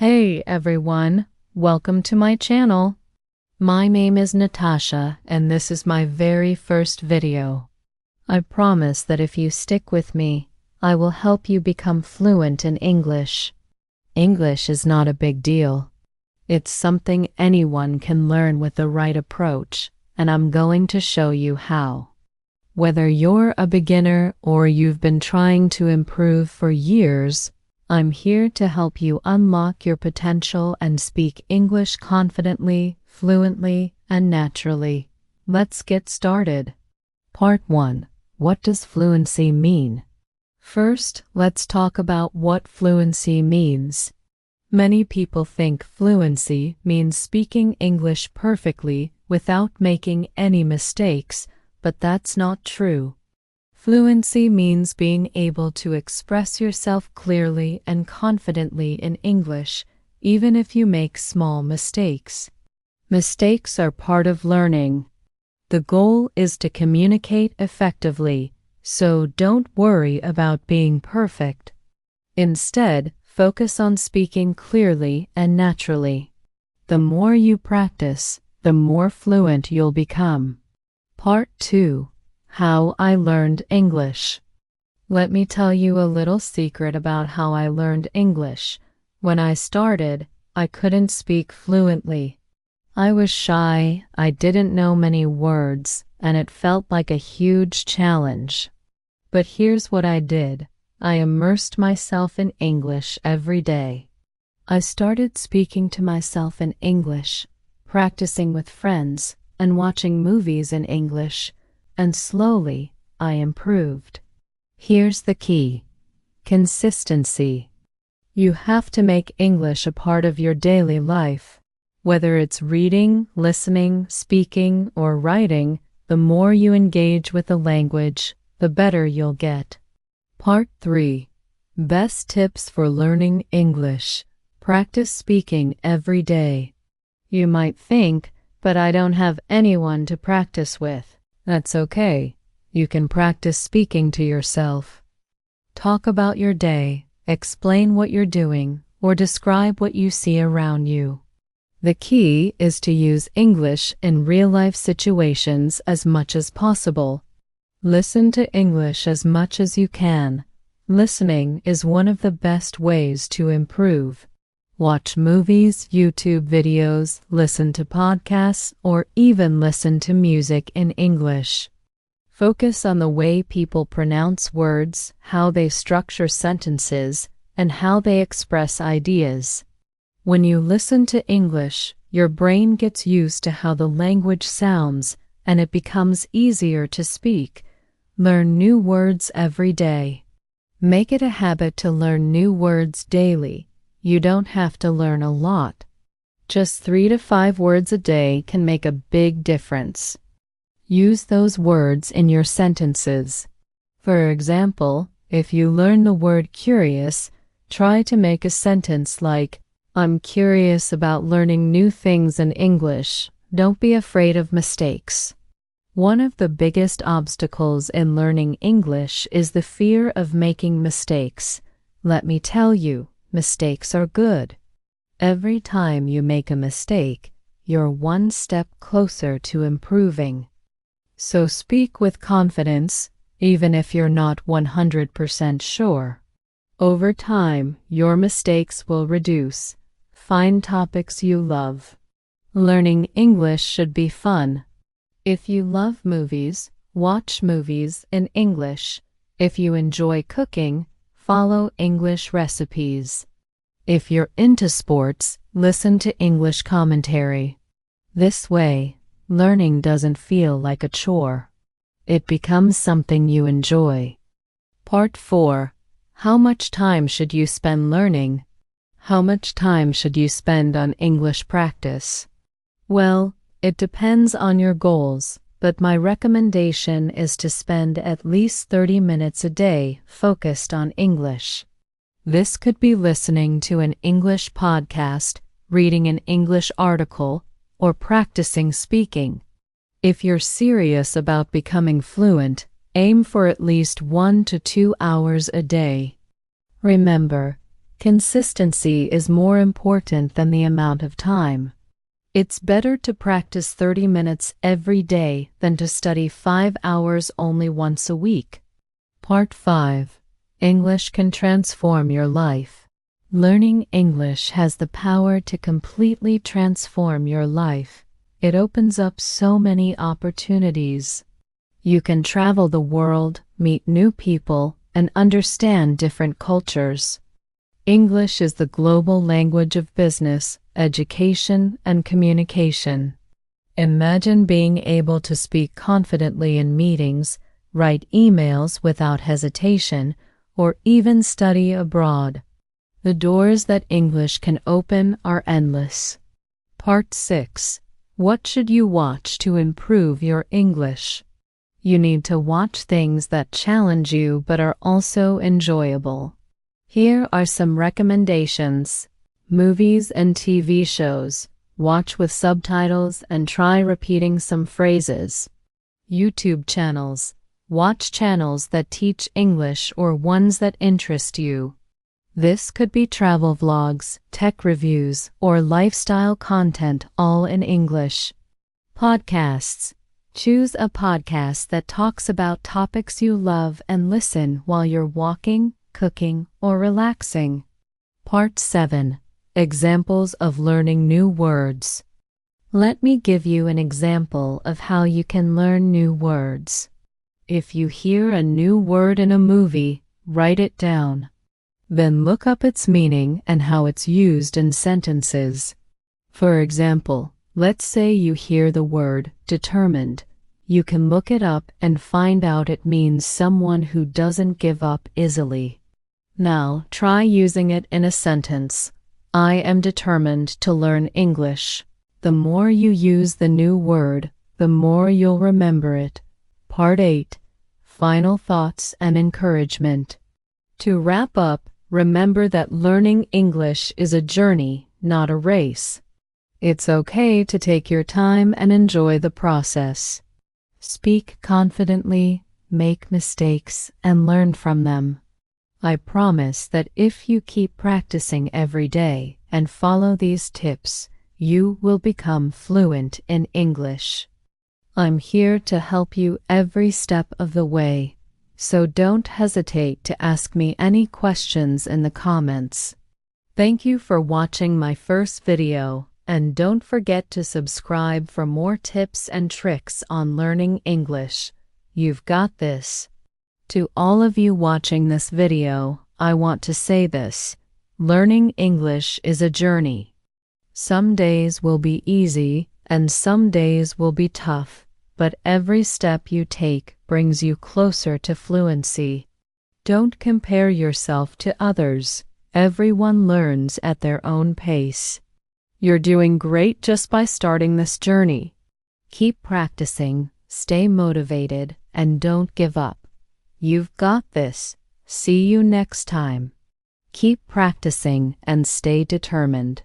Hey everyone, welcome to my channel. My name is Natasha and this is my very first video. I promise that if you stick with me, I will help you become fluent in English. English is not a big deal. It's something anyone can learn with the right approach, and I'm going to show you how. Whether you're a beginner or you've been trying to improve for years, I'm here to help you unlock your potential and speak English confidently, fluently, and naturally. Let's get started. Part 1. What does fluency mean? First, let's talk about what fluency means. Many people think fluency means speaking English perfectly without making any mistakes, but that's not true. Fluency means being able to express yourself clearly and confidently in English, even if you make small mistakes. Mistakes are part of learning. The goal is to communicate effectively, so don't worry about being perfect. Instead, focus on speaking clearly and naturally. The more you practice, the more fluent you'll become. Part 2. How I learned English. Let me tell you a little secret about how I learned English. When I started, I couldn't speak fluently. I was shy, I didn't know many words, and it felt like a huge challenge. But here's what I did. I immersed myself in English every day. I started speaking to myself in English, practicing with friends, and watching movies in English. And slowly, I improved. Here's the key: consistency. You have to make English a part of your daily life. Whether it's reading, listening, speaking, or writing, the more you engage with the language, the better you'll get. Part 3. Best tips for learning English. Practice speaking every day. You might think, but I don't have anyone to practice with. That's okay. You can practice speaking to yourself. Talk about your day, explain what you're doing, or describe what you see around you. The key is to use English in real-life situations as much as possible. Listen to English as much as you can. Listening is one of the best ways to improve. Watch movies, YouTube videos, listen to podcasts, or even listen to music in English. Focus on the way people pronounce words, how they structure sentences, and how they express ideas. When you listen to English, your brain gets used to how the language sounds, and it becomes easier to speak. Learn new words every day. Make it a habit to learn new words daily. You don't have to learn a lot. Just 3 to 5 words a day can make a big difference. Use those words in your sentences. For example, if you learn the word curious, try to make a sentence like, "I'm curious about learning new things in English. Don't be afraid of mistakes." One of the biggest obstacles in learning English is the fear of making mistakes. Let me tell you, mistakes are good. Every time you make a mistake, you're one step closer to improving. So speak with confidence, even if you're not 100% sure. Over time, your mistakes will reduce. Find topics you love. Learning English should be fun. If you love movies, watch movies in English. If you enjoy cooking, follow English recipes. If you're into sports, listen to English commentary. This way, learning doesn't feel like a chore. It becomes something you enjoy. Part 4. How much time should you spend learning? How much time should you spend on English practice? Well, it depends on your goals, but my recommendation is to spend at least 30 minutes a day focused on English. This could be listening to an English podcast, reading an English article, or practicing speaking. If you're serious about becoming fluent, aim for at least 1 to 2 hours a day. Remember, Consistency is more important than the amount of time. It's better to practice 30 minutes every day than to study 5 hours only once a week. Part 5. English can transform your life. Learning English has the power to completely transform your life. It opens up so many opportunities. You can travel the world, meet new people, and understand different cultures. English is the global language of business, education, and communication. Imagine being able to speak confidently in meetings, write emails without hesitation, or even study abroad. The doors that English can open are endless. Part 6. What should you watch to improve your English? You need to watch things that challenge you but are also enjoyable. Here are some recommendations. Movies and TV shows. Watch with subtitles and try repeating some phrases. YouTube channels. Watch channels that teach English or ones that interest you. This could be travel vlogs, tech reviews, or lifestyle content all in English. Podcasts. Choose a podcast that talks about topics you love and listen while you're walking, cooking, or relaxing. Part 7. Examples of learning new words. Let me give you an example of how you can learn new words. If you hear a new word in a movie, write it down. Then look up its meaning and how it's used in sentences. For example, let's say you hear the word determined. You can look it up and find out it means someone who doesn't give up easily. Now, try using it in a sentence. I am determined to learn English. The more you use the new word, the more you'll remember it. Part 8. Final thoughts and encouragement. To wrap up, remember that learning English is a journey, not a race. It's okay to take your time and enjoy the process. Speak confidently, make mistakes, and learn from them. I promise that if you keep practicing every day and follow these tips, you will become fluent in English. I'm here to help you every step of the way, so don't hesitate to ask me any questions in the comments. Thank you for watching my first video, and don't forget to subscribe for more tips and tricks on learning English. You've got this. To all of you watching this video, I want to say this: learning English is a journey. Some days will be easy and some days will be tough, but every step you take brings you closer to fluency. Don't compare yourself to others. Everyone learns at their own pace. You're doing great just by starting this journey. Keep practicing, stay motivated, and don't give up. You've got this. See you next time. Keep practicing and stay determined.